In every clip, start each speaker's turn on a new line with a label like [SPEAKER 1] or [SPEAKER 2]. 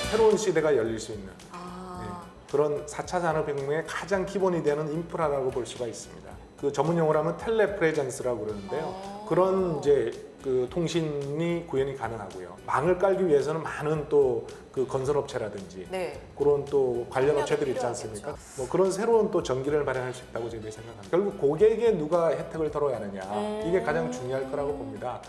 [SPEAKER 1] 새로운 시대가 열릴 수 있는 그런 4차 산업혁명의 가장 기본이 되는 인프라라고 볼 수가 있습니다. 그 전문 용어로 하면 텔레프레전스라고 그러는데요. 그런 이제 그 통신이 구현이 가능하고요. 망을 깔기 위해서는 많은 또 그 건설업체라든지 그런 또 관련 업체들이 있지 않습니까? 뭐 그런 새로운 또 전기를 발현할 수 있다고 저희들이 생각합니다. 결국 고객에 누가 혜택을 덜어야 하느냐 이게 가장 중요할 거라고 봅니다.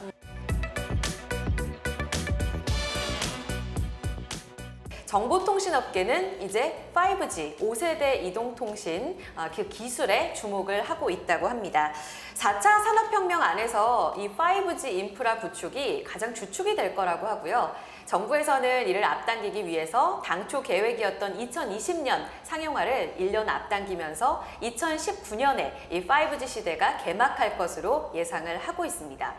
[SPEAKER 2] 정보통신업계는 이제 5G, 5세대 이동통신 그 기술에 주목을 하고 있다고 합니다. 4차 산업혁명 안에서 이 5G 인프라 구축이 가장 주축이 될 거라고 하고요. 정부에서는 이를 앞당기기 위해서 당초 계획이었던 2020년 상용화를 1년 앞당기면서 2019년에 이 5G 시대가 개막할 것으로 예상을 하고 있습니다.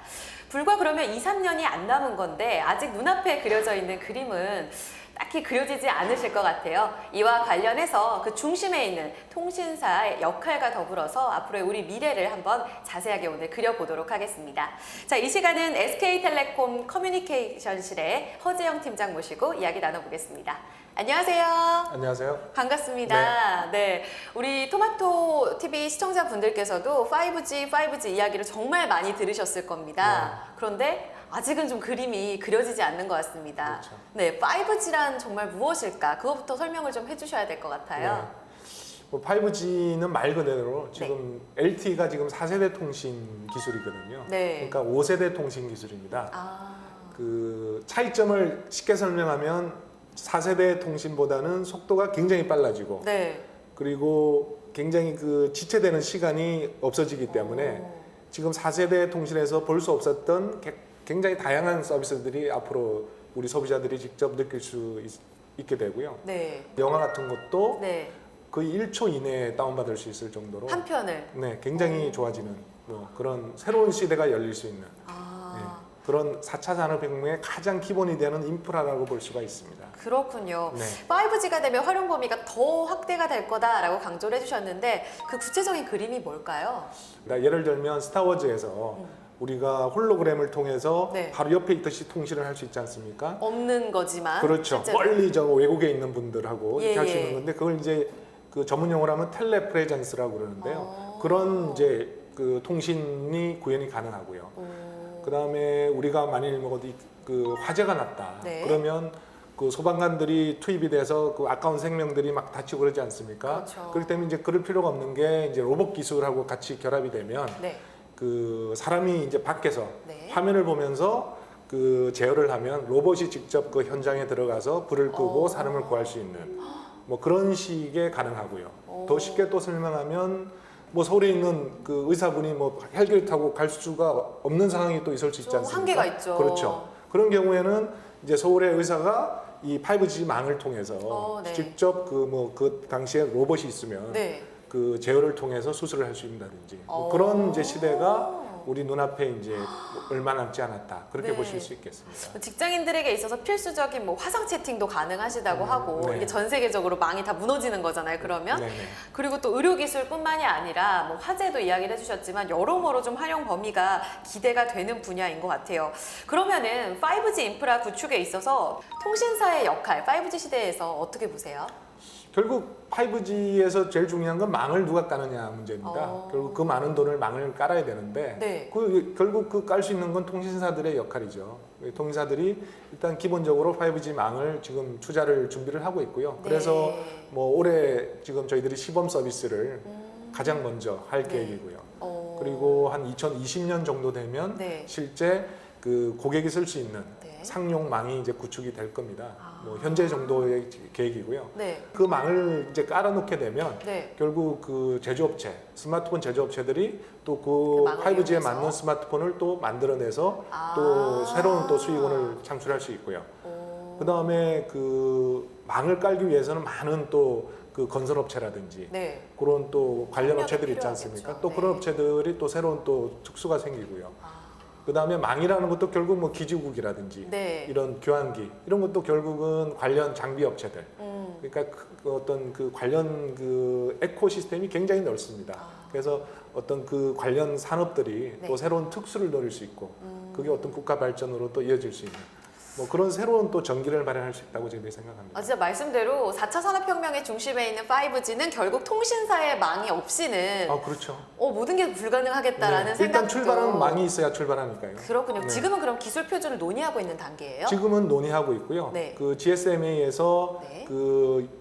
[SPEAKER 2] 불과 그러면 2, 3년이 안 남은 건데 아직 눈앞에 그려져 있는 그림은 딱히 그려지지 않으실 것 같아요. 이와 관련해서 그 중심에 있는 통신사의 역할과 더불어서 앞으로의 우리 미래를 한번 자세하게 오늘 그려보도록 하겠습니다. 자, 이 시간은 SK텔레콤 커뮤니케이션실의 허재영 팀장 모시고 이야기 나눠보겠습니다. 안녕하세요.
[SPEAKER 1] 안녕하세요.
[SPEAKER 2] 반갑습니다. 네, 우리 토마토 TV 시청자분들께서도 5G 이야기를 정말 많이 들으셨을 겁니다. 그런데 아직은 좀 그림이 그려지지 않는 것 같습니다.
[SPEAKER 1] 그렇죠.
[SPEAKER 2] 네, 5G란 정말 무엇일까? 그것부터 설명을 좀 해주셔야 될 것 같아요.
[SPEAKER 1] 뭐 5G는 말 그대로 지금 LTE가 지금 4세대 통신 기술이거든요. 그러니까 5세대 통신 기술입니다. 그 차이점을 쉽게 설명하면 4세대 통신보다는 속도가 굉장히 빨라지고 그리고 굉장히 그 지체되는 시간이 없어지기 때문에 지금 4세대 통신에서 볼 수 없었던 굉장히 다양한 서비스들이 앞으로 우리 소비자들이 직접 느낄 수 있게 되고요. 영화 같은 것도 거의 1초 이내에 다운받을 수 있을 정도로
[SPEAKER 2] 한 편을
[SPEAKER 1] 굉장히 좋아지는 뭐 그런 새로운 시대가 열릴 수 있는 그런 4차 산업혁명의 가장 기본이 되는 인프라라고 볼 수가 있습니다.
[SPEAKER 2] 그렇군요. 5G가 되면 활용 범위가 더 확대가 될 거다라고 강조를 해주셨는데 그 구체적인 그림이 뭘까요?
[SPEAKER 1] 예를 들면 스타워즈에서 우리가 홀로그램을 통해서 바로 옆에 있듯이 통신을 할 수 있지 않습니까?
[SPEAKER 2] 없는 거지만
[SPEAKER 1] 그렇죠.
[SPEAKER 2] 실제로.
[SPEAKER 1] 멀리 저 외국에 있는 분들하고 이렇게 할 수 있는 건데 그걸 이제 그 전문 용어로 하면 텔레프레전스라고 그러는데요. 그런 이제 그 통신이 구현이 가능하고요. 그 다음에 우리가 만일 그 화재가 났다. 그러면 그 소방관들이 투입이 돼서 그 아까운 생명들이 막 다치고 그러지 않습니까? 그렇기 때문에 이제 그럴 필요가 없는 게 이제 로봇 기술하고 같이 결합이 되면 그 사람이 이제 밖에서 화면을 보면서 그 제어를 하면 로봇이 직접 그 현장에 들어가서 불을 끄고 사람을 구할 수 있는 뭐 그런 식의 가능하고요. 더 쉽게 또 설명하면 뭐 서울에 있는 그 의사분이 뭐 헬기를 타고 갈 수가 없는 상황이 또 있을 수 있지 않습니까?
[SPEAKER 2] 한계가 있죠.
[SPEAKER 1] 그렇죠. 그런 경우에는 이제 서울의 의사가 이 5G 망을 통해서 직접 그 당시에 로봇이 있으면 그 제어를 통해서 수술을 할 수 있다든지 뭐 그런 이제 시대가 우리 눈앞에 이제 얼마 남지 않았다 그렇게 보실 수 있겠습니다.
[SPEAKER 2] 직장인들에게 있어서 필수적인 뭐 화상 채팅도 가능하시다고 하고 이게 전 세계적으로 망이 다 무너지는 거잖아요. 그러면 그리고 또 의료기술뿐만이 아니라 뭐 화재도 이야기를 해주셨지만 여러모로 좀 활용 범위가 기대가 되는 분야인 것 같아요. 그러면은 5G 인프라 구축에 있어서 통신사의 역할 5G 시대에서 어떻게 보세요?
[SPEAKER 1] 결국 5G에서 제일 중요한 건 망을 누가 까느냐 문제입니다. 결국 그 많은 돈을 망을 깔아야 되는데 결국 그 깔 수 있는 건 통신사들의 역할이죠. 통신사들이 일단 기본적으로 5G 망을 지금 투자를 준비를 하고 있고요. 그래서 뭐 올해 지금 저희들이 시범 서비스를 가장 먼저 할 계획이고요. 그리고 한 2020년 정도 되면 실제 그 고객이 쓸 수 있는 상용망이 이제 구축이 될 겁니다. 뭐 현재 정도의 계획이고요. 그 망을 이제 깔아놓게 되면 결국 그 제조업체, 스마트폰 제조업체들이 또 그 5G에 맞는 스마트폰을 또 만들어내서 또 새로운 또 수익원을 창출할 수 있고요. 그 다음에 그 망을 깔기 위해서는 많은 또 그 건설업체라든지 그런 또 관련 업체들이 있지 않습니까? 또 그런 업체들이 또 새로운 또 특수가 생기고요. 그 다음에 망이라는 것도 결국 뭐 기지국이라든지 이런 교환기 이런 것도 결국은 관련 장비 업체들 그러니까 그 어떤 그 관련 그 에코시스템이 굉장히 넓습니다. 그래서 어떤 그 관련 산업들이 또 새로운 특수를 노릴 수 있고 그게 어떤 국가 발전으로 또 이어질 수 있는 뭐 그런 새로운 또 전기를 마련할 수 있다고 저희들이 생각합니다.
[SPEAKER 2] 진짜 말씀대로 4차 산업혁명의 중심에 있는 5G는 결국 통신사의 망이 없이는
[SPEAKER 1] 그렇죠.
[SPEAKER 2] 모든 게 불가능하겠다라는 생각도.
[SPEAKER 1] 일단 출발은 망이 있어야 출발하니까요.
[SPEAKER 2] 그렇군요. 지금은 그럼 기술 표준을 논의하고 있는 단계예요?
[SPEAKER 1] 지금은 논의하고 있고요. 그 GSMA에서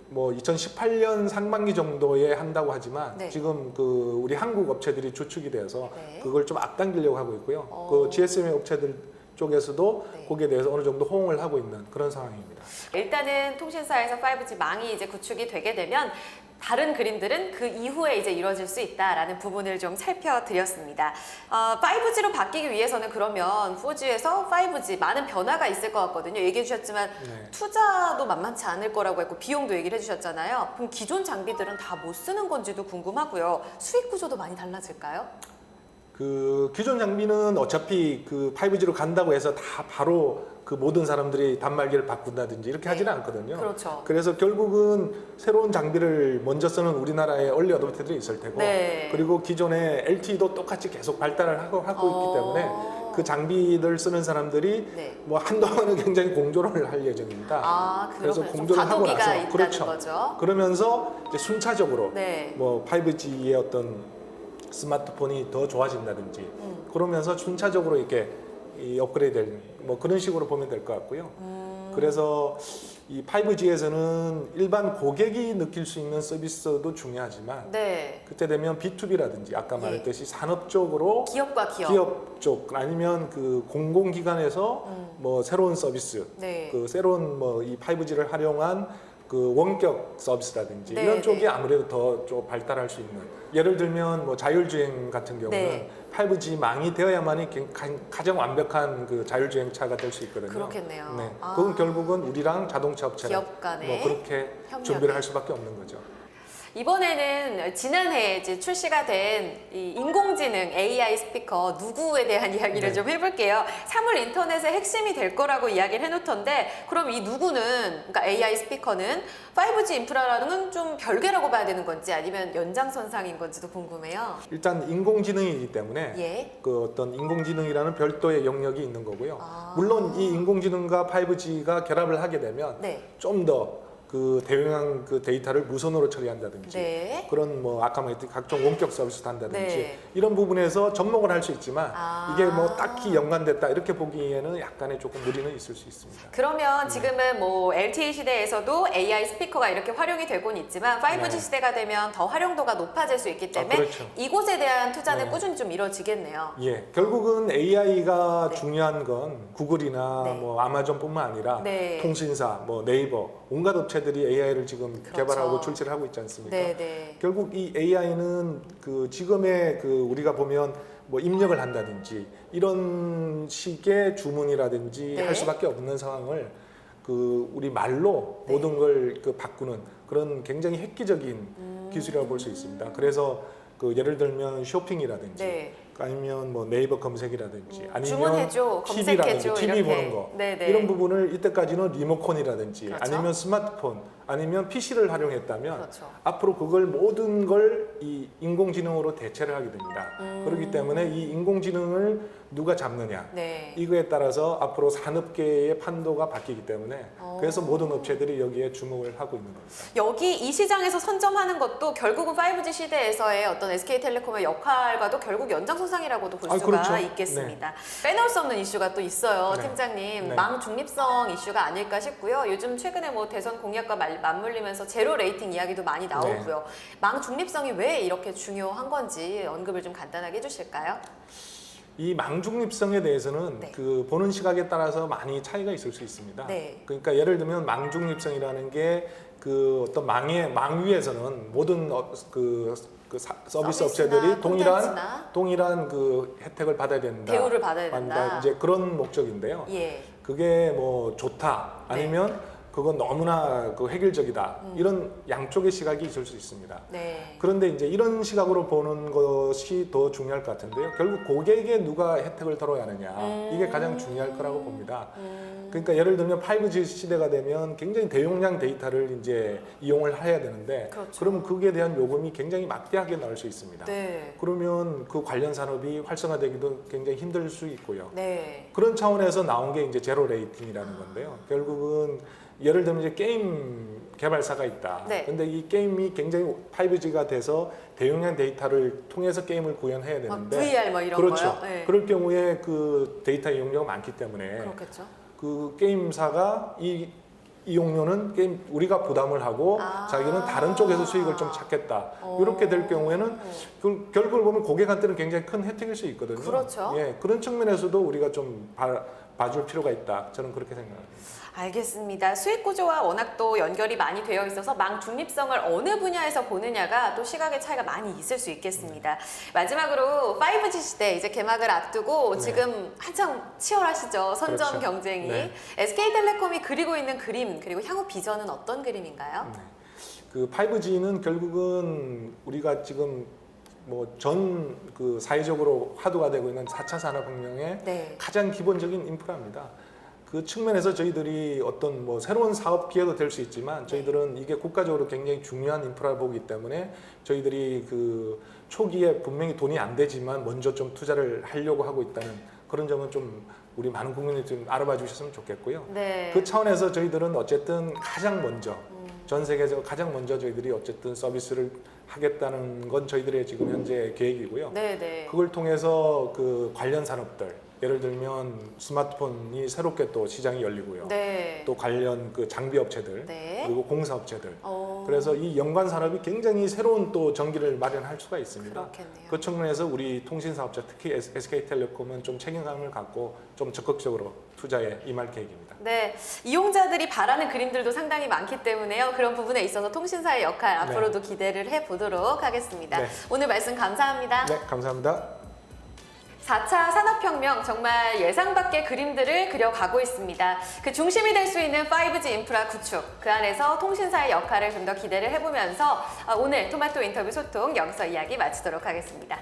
[SPEAKER 1] 뭐 2018년 상반기 정도에 한다고 하지만 지금 그 우리 한국 업체들이 주축이 되어서 그걸 좀 앞당기려고 하고 있고요. 그 GSMA 업체들 쪽에서도 거기에 대해서 어느 정도 호응을 하고 있는 그런 상황입니다.
[SPEAKER 2] 일단은 통신사에서 5G 망이 이제 구축이 되게 되면 다른 그림들은 그 이후에 이제 이루어질 수 있다라는 부분을 좀 살펴드렸습니다. 5G로 바뀌기 위해서는 그러면 4G에서 5G 많은 변화가 있을 것 같거든요. 얘기해 주셨지만 투자도 만만치 않을 거라고 했고 비용도 얘기를 해주셨잖아요. 그럼 기존 장비들은 다 못 쓰는 건지도 궁금하고요. 수익 구조도 많이 달라질까요?
[SPEAKER 1] 그 기존 장비는 어차피 그 5G로 간다고 해서 다 바로 그 모든 사람들이 단말기를 바꾼다든지 이렇게 하지는 않거든요.
[SPEAKER 2] 그렇죠.
[SPEAKER 1] 그래서 결국은 새로운 장비를 먼저 쓰는 우리나라의 얼리 어도프터들이 있을 테고 그리고 기존의 LTE도 똑같이 계속 발달을 하고 있기 때문에 그 장비들 쓰는 사람들이 뭐 한동안은 굉장히 공존을 할 예정입니다. 그래서 공존을 하고 나서 그렇죠.
[SPEAKER 2] 거죠.
[SPEAKER 1] 그러면서 이제 순차적으로 뭐 5G의 어떤 스마트폰이 더 좋아진다든지 그러면서 순차적으로 이렇게 이 업그레이드 뭐 그런 식으로 보면 될 것 같고요. 그래서 이 5G에서는 일반 고객이 느낄 수 있는 서비스도 중요하지만 그때 되면 B2B라든지 아까 말했듯이 산업 쪽으로
[SPEAKER 2] 기업과
[SPEAKER 1] 기업 쪽 아니면 그 공공기관에서 뭐 새로운 서비스 그 새로운 뭐 이 5G를 활용한 그 원격 서비스라든지 이런 쪽이 아무래도 더 좀 발달할 수 있는 예를 들면 뭐 자율주행 같은 경우는 5G 망이 되어야만이 가장 완벽한 그 자율주행차가 될 수 있거든요.
[SPEAKER 2] 그렇겠네요.
[SPEAKER 1] 그건 결국은 우리랑 자동차 업체랑
[SPEAKER 2] 기업 간의
[SPEAKER 1] 뭐 그렇게 준비를 할 수밖에 없는 거죠.
[SPEAKER 2] 이번에는 지난해 이제 출시가 된 이 인공지능 AI 스피커 누구에 대한 이야기를 좀 해볼게요. 사물 인터넷의 핵심이 될 거라고 이야기를 해놓던데 그럼 이 누구는 그러니까 AI 스피커는 5G 인프라라는 건 좀 별개라고 봐야 되는 건지 아니면 연장선상인 건지도 궁금해요.
[SPEAKER 1] 일단 인공지능이기 때문에 그 어떤 인공지능이라는 별도의 영역이 있는 거고요. 물론 이 인공지능과 5G가 결합을 하게 되면 좀 더 그 대용량 그 데이터를 무선으로 처리한다든지 그런 뭐 아까 말했던 각종 원격 서비스도 한다든지 이런 부분에서 접목을 할 수 있지만 이게 뭐 딱히 연관됐다 이렇게 보기에는 약간의 조금 무리는 있을 수 있습니다.
[SPEAKER 2] 그러면 지금은 뭐 LTE 시대에서도 AI 스피커가 이렇게 활용이 되고는 있지만 5G 시대가 되면 더 활용도가 높아질 수 있기 때문에 이곳에 대한 투자는 꾸준히 좀 이루어지겠네요.
[SPEAKER 1] 결국은 AI가 중요한 건 구글이나 뭐 아마존뿐만 아니라 통신사, 뭐 네이버 온갖 업체들이 AI를 지금 개발하고 출시를 하고 있지 않습니까? 결국 이 AI는 그 지금의 그 우리가 보면 뭐 입력을 한다든지 이런 식의 주문이라든지 할 수밖에 없는 상황을 그 우리 말로 모든 걸 그 바꾸는 그런 굉장히 획기적인 기술이라고 볼 수 있습니다. 그래서 그 예를 들면 쇼핑이라든지 아니면 뭐 네이버 검색이라든지 아니면
[SPEAKER 2] 주문해줘,
[SPEAKER 1] TV라든지 TV
[SPEAKER 2] 이렇게.
[SPEAKER 1] 보는 거 이런 부분을 이때까지는 리모컨이라든지 아니면 스마트폰 아니면 PC를 활용했다면 앞으로 그걸 모든 걸 이 인공지능으로 대체를 하게 됩니다. 그렇기 때문에 이 인공지능을 누가 잡느냐 이거에 따라서 앞으로 산업계의 판도가 바뀌기 때문에 그래서 모든 업체들이 여기에 주목을 하고 있는 겁니다.
[SPEAKER 2] 여기 이 시장에서 선점하는 것도 결국은 5G 시대에서의 어떤 SK텔레콤의 역할과도 결국 연장선상이라고도 볼 수가 있겠습니다. 빼놓을 수 없는 이슈가 또 있어요. 팀장님, 망 중립성 이슈가 아닐까 싶고요. 요즘 최근에 뭐 대선 공약과 맞물리면서 제로 레이팅 이야기도 많이 나오고요. 망 중립성이 왜 이렇게 중요한 건지 언급을 좀 간단하게 해주실까요?
[SPEAKER 1] 이 망 중립성에 대해서는 그 보는 시각에 따라서 많이 차이가 있을 수 있습니다. 그러니까 예를 들면 망 중립성이라는 게 그 어떤 망 위에서는 모든 서비스 업체들이 동일한 그 혜택을 받아야 된다.
[SPEAKER 2] 대우를 받아야 된다.
[SPEAKER 1] 이제 그런 목적인데요. 그게 뭐 좋다 아니면 그건 너무나 그 획일적이다. 이런 양쪽의 시각이 있을 수 있습니다.
[SPEAKER 2] 네.
[SPEAKER 1] 그런데 이제 이런 시각으로 보는 것이 더 중요할 것 같은데요. 결국 고객에 누가 혜택을 덜어야 하느냐. 이게 가장 중요할 거라고 봅니다. 그러니까 예를 들면 5G 시대가 되면 굉장히 대용량 데이터를 이제 이용을 해야 되는데
[SPEAKER 2] 그렇죠.
[SPEAKER 1] 그러면 그에 대한 요금이 굉장히 막대하게 나올 수 있습니다.
[SPEAKER 2] 네.
[SPEAKER 1] 그러면 그 관련 산업이 활성화되기도 굉장히 힘들 수 있고요.
[SPEAKER 2] 네.
[SPEAKER 1] 그런 차원에서 나온 게 이제 제로 레이팅이라는 건데요. 결국은 예를 들면 이제 게임 개발사가 있다.
[SPEAKER 2] 네.
[SPEAKER 1] 근데 이 게임이 굉장히 5G가 돼서 대용량 데이터를 통해서 게임을 구현해야 되는데
[SPEAKER 2] VR 뭐 이런
[SPEAKER 1] 그렇죠.
[SPEAKER 2] 거요? 네.
[SPEAKER 1] 그럴 경우에 그 데이터 이용료가 많기 때문에
[SPEAKER 2] 그렇겠죠.
[SPEAKER 1] 그 게임사가 이 이용료는 게임 우리가 부담을 하고 자기는 다른 쪽에서 수익을 좀 찾겠다. 이렇게 될 경우에는 결국을 보면 고객한테는 굉장히 큰 혜택일 수 있거든요.
[SPEAKER 2] 그렇죠.
[SPEAKER 1] 예, 그런 측면에서도 우리가 좀 봐줄 필요가 있다. 저는 그렇게 생각합니다.
[SPEAKER 2] 알겠습니다. 수익 구조와 워낙 또 연결이 많이 되어 있어서 망 중립성을 어느 분야에서 보느냐가 또 시각의 차이가 많이 있을 수 있겠습니다. 마지막으로 5G 시대 이제 개막을 앞두고 지금 한창 치열하시죠. 선전
[SPEAKER 1] 그렇죠.
[SPEAKER 2] 경쟁이.
[SPEAKER 1] 네.
[SPEAKER 2] SK텔레콤이 그리고 있는 그림 그리고 향후 비전은 어떤 그림인가요?
[SPEAKER 1] 그 5G는 결국은 우리가 지금 뭐 전 그 사회적으로 화두가 되고 있는 4차 산업혁명의
[SPEAKER 2] 네.
[SPEAKER 1] 가장 기본적인 인프라입니다. 그 측면에서 저희들이 어떤 뭐 새로운 사업 기회도 될 수 있지만 저희들은 이게 국가적으로 굉장히 중요한 인프라를 보기 때문에 저희들이 그 초기에 분명히 돈이 안 되지만 먼저 좀 투자를 하려고 하고 있다는 그런 점은 좀 우리 많은 국민이 좀 알아봐 주셨으면 좋겠고요.
[SPEAKER 2] 네.
[SPEAKER 1] 그 차원에서 저희들은 어쨌든 가장 먼저 전 세계적으로 가장 먼저 저희들이 어쨌든 서비스를 하겠다는 건 저희들의 지금 현재 계획이고요.
[SPEAKER 2] 네, 네.
[SPEAKER 1] 그걸 통해서 그 관련 산업들 예를 들면 스마트폰이 새롭게 또 시장이 열리고요.
[SPEAKER 2] 네.
[SPEAKER 1] 또 관련 그 장비 업체들
[SPEAKER 2] 네.
[SPEAKER 1] 그리고 공사 업체들. 그래서 이 연관 산업이 굉장히 새로운 또 전기를 마련할 수가 있습니다.
[SPEAKER 2] 그렇겠네요.
[SPEAKER 1] 그 측면에서 우리 통신 사업자 특히 SK텔레콤은 좀 책임감을 갖고 좀 적극적으로 투자에 임할 계획입니다.
[SPEAKER 2] 네, 이용자들이 바라는 그림들도 상당히 많기 때문에요. 그런 부분에 있어서 통신사의 역할 앞으로도 기대를 해보도록 하겠습니다.
[SPEAKER 1] 네.
[SPEAKER 2] 오늘 말씀 감사합니다.
[SPEAKER 1] 네, 감사합니다.
[SPEAKER 2] 4차 산업혁명 정말 예상 밖의 그림들을 그려가고 있습니다. 그 중심이 될 수 있는 5G 인프라 구축, 그 안에서 통신사의 역할을 좀 더 기대를 해보면서 오늘 토마토 인터뷰 소통 여기서 이야기 마치도록 하겠습니다.